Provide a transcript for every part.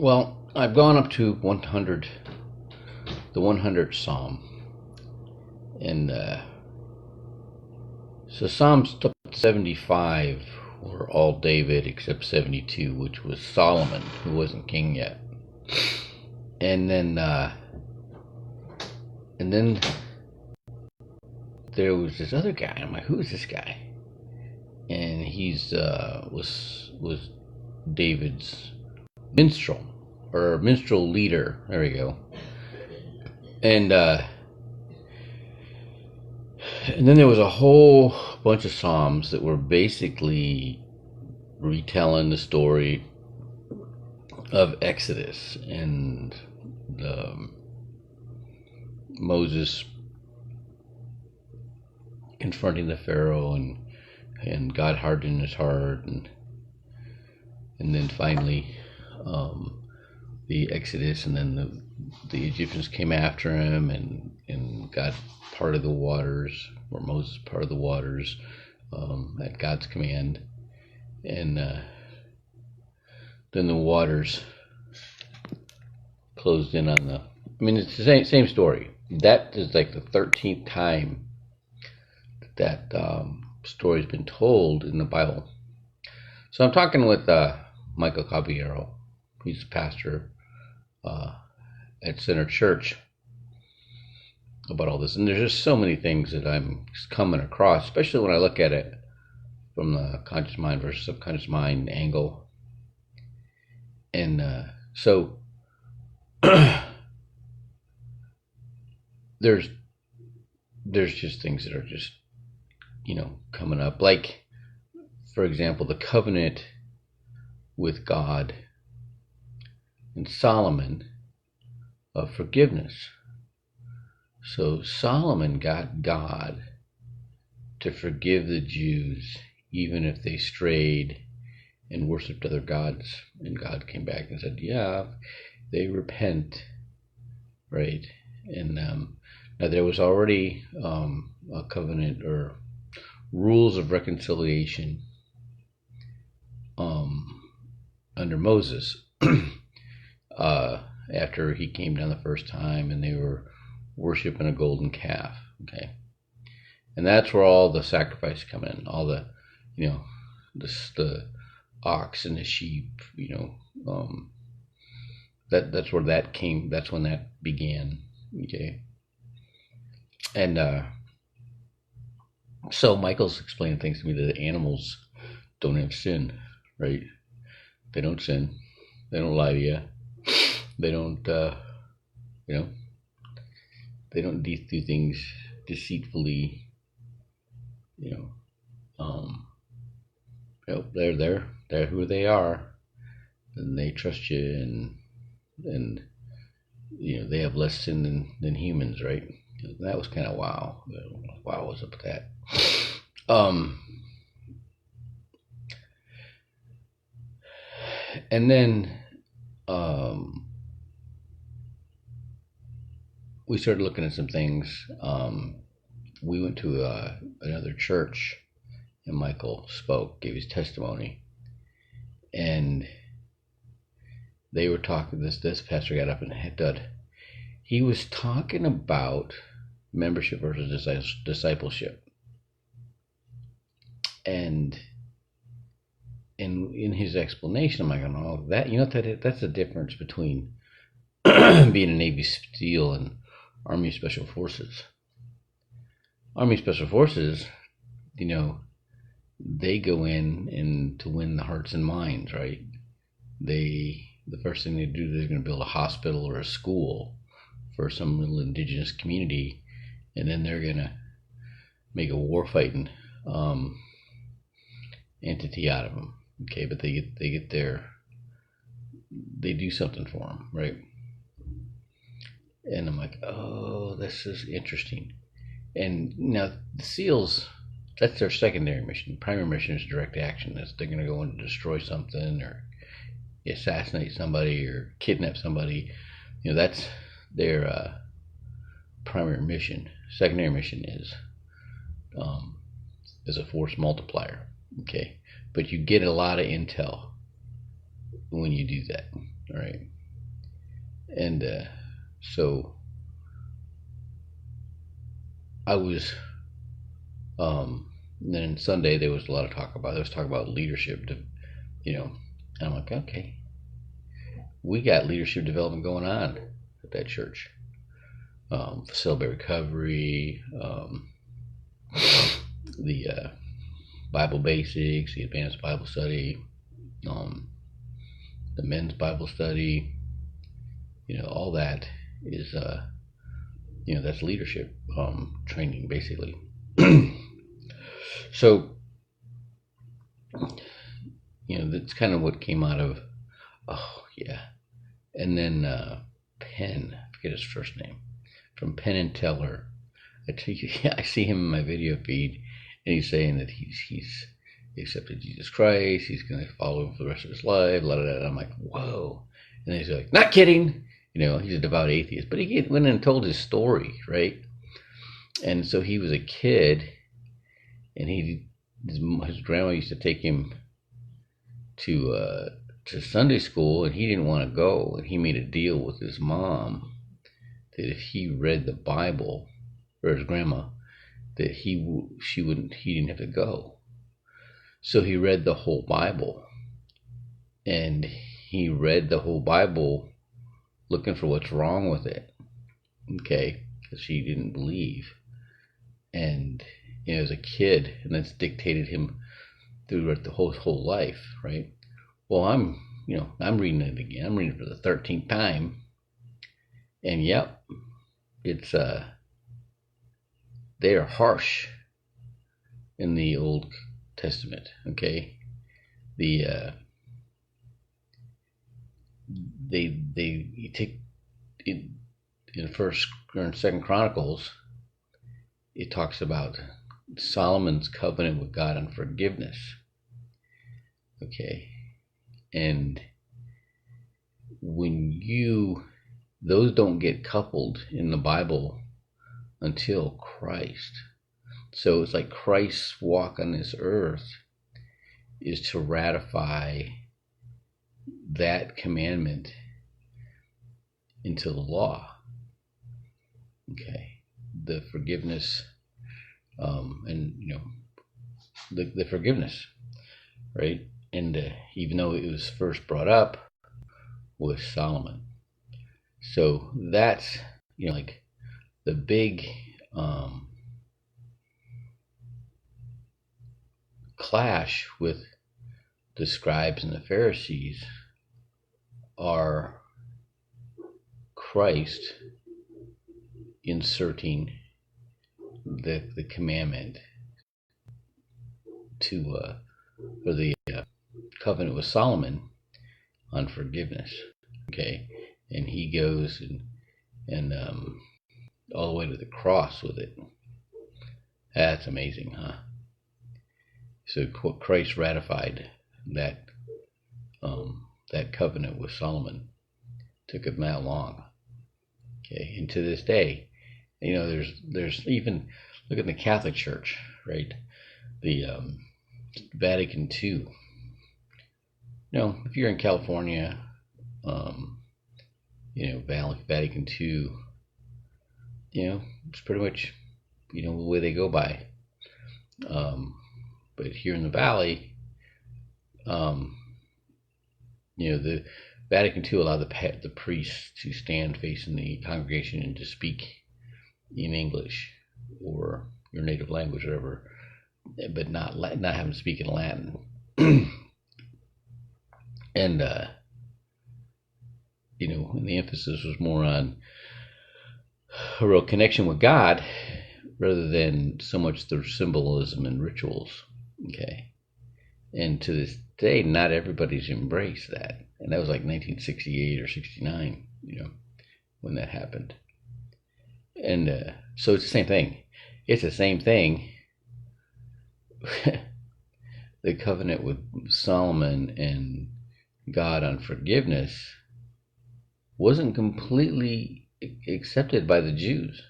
Well, I've gone up to 100, the 100th Psalm, and so Psalms up to 75 were all David except 72, which was Solomon, who wasn't king yet. And then there was this other guy. I'm like, who is this guy? And he's was David's minstrel or minstrel leader. There we go. And then there was a whole bunch of psalms that were basically retelling the story of Exodus and Moses confronting the Pharaoh and God hardening his heart, and then finally the Exodus, and then the Egyptians came after him and got part of the waters, or Moses part of the waters at God's command, and then the waters closed in on the. I mean, it's the same story. That is like the 13th time that story's been told in the Bible. So I'm talking with Michael Caballero. He's a pastor at Center Church about all this, and there's just so many things that I'm coming across, especially when I look at it from the conscious mind versus subconscious mind angle. And so there's just things that are just coming up, like, for example, the covenant with God and Solomon of forgiveness. So Solomon got God to forgive the Jews even if they strayed and worshipped other gods, and God came back and said, yeah, they repent, right? And now there was already a covenant or rules of reconciliation under Moses after he came down the first time and they were worshiping a golden calf. Okay, and that's where all the sacrifices come in, all the the ox and the sheep, that's where that came. That's when that began. Okay, and so Michael's explaining things to me that animals don't have sin, right? They don't sin. They don't lie to you. They don't, they don't do things deceitfully. They're who they are, and they trust you, and they have less sin than humans, right? That was kind of wow. Wow, what's up with that? And then we started looking at some things. We went to another church, and Michael spoke, gave his testimony, and they were talking. This pastor got up and he was talking about membership versus discipleship, and in his explanation, I'm like, oh, that's the difference between being a Navy SEAL and Army Special Forces. Army Special Forces, they go in and to win the hearts and minds, right? The first thing they do, they're going to build a hospital or a school for some little indigenous community, and then they're going to make a war fighting entity out of them. Okay, but they do something for them, right? And I'm like, oh, this is interesting. And now the SEALs, that's their secondary mission. Primary mission is direct action. They're going to go and destroy something or assassinate somebody or kidnap somebody. That's their primary mission. Secondary mission is a force multiplier. Okay, but you get a lot of intel when you do that. All right. And so I was, then Sunday there was a lot of talk about, leadership, and I'm like, okay, we got leadership development going on at that church. Celebrate Recovery, the Bible Basics, the Advanced Bible Study, the Men's Bible Study, all that is, that's leadership training, basically. So, that's kind of what came out of, and then Penn, I forget his first name, from Penn and Teller. I see him in my video feed, and he's saying that he's accepted Jesus Christ, he's going to follow him for the rest of his life, blah, blah, blah. And I'm like, whoa. And he's like, not kidding. He's a devout atheist, but he went and told his story, right? And so he was a kid, and his grandma used to take him to Sunday school, and he didn't want to go, and he made a deal with his mom that if he read the Bible, or his grandma, that he didn't have to go. So he read the whole Bible, and he read the whole Bible looking for what's wrong with it, okay, because she didn't believe. And as a kid, and that's dictated him throughout the whole life, right? Well, I'm reading it again. I'm reading it for the 13th time, and yep, it's they are harsh in the Old Testament. Okay, you take in First and Second Chronicles, it talks about Solomon's covenant with God on forgiveness. Okay, and those don't get coupled in the Bible until Christ. So it's like Christ's walk on this earth is to ratify that commandment into the law. Okay, the forgiveness, and the forgiveness, right? And even though it was first brought up with Solomon, so that's like the big clash with the scribes and the Pharisees are Christ inserting the commandment for the covenant with Solomon on forgiveness. Okay, and he goes and all the way to the cross with it. That's amazing, huh? So Christ ratified that covenant with Solomon. Took him that long. Okay, and to this day, there's even, look at the Catholic Church, right? The Vatican II. If you're in California, Vatican II, it's pretty much, the way they go by. But here in the Valley, the Vatican II allowed the priests to stand facing the congregation and to speak in English or your native language, whatever, but not having to speak in Latin. And and the emphasis was more on a real connection with God rather than so much the symbolism and rituals. Okay, and to this day, not everybody's embraced that, and that was like 1968 or 69, when that happened. And so it's the same thing. It's the same thing. The covenant with Solomon and God on forgiveness wasn't completely accepted by the Jews,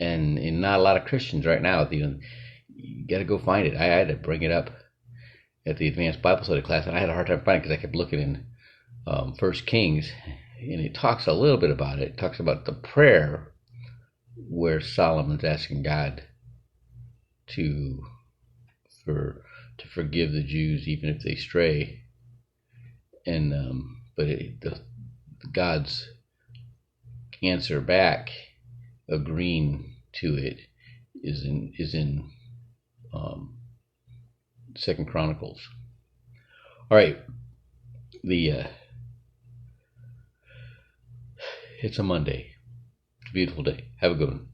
and not a lot of Christians right now. You got to go find it. I had to bring it up at the advanced Bible study class, and I had a hard time finding it because I kept looking in First Kings, and it talks a little bit about it. It talks about the prayer where Solomon's asking God to forgive the Jews even if they stray, and God's answer back, agreeing to it, is in Second Chronicles. All right, it's a Monday. It's a beautiful day. Have a good one.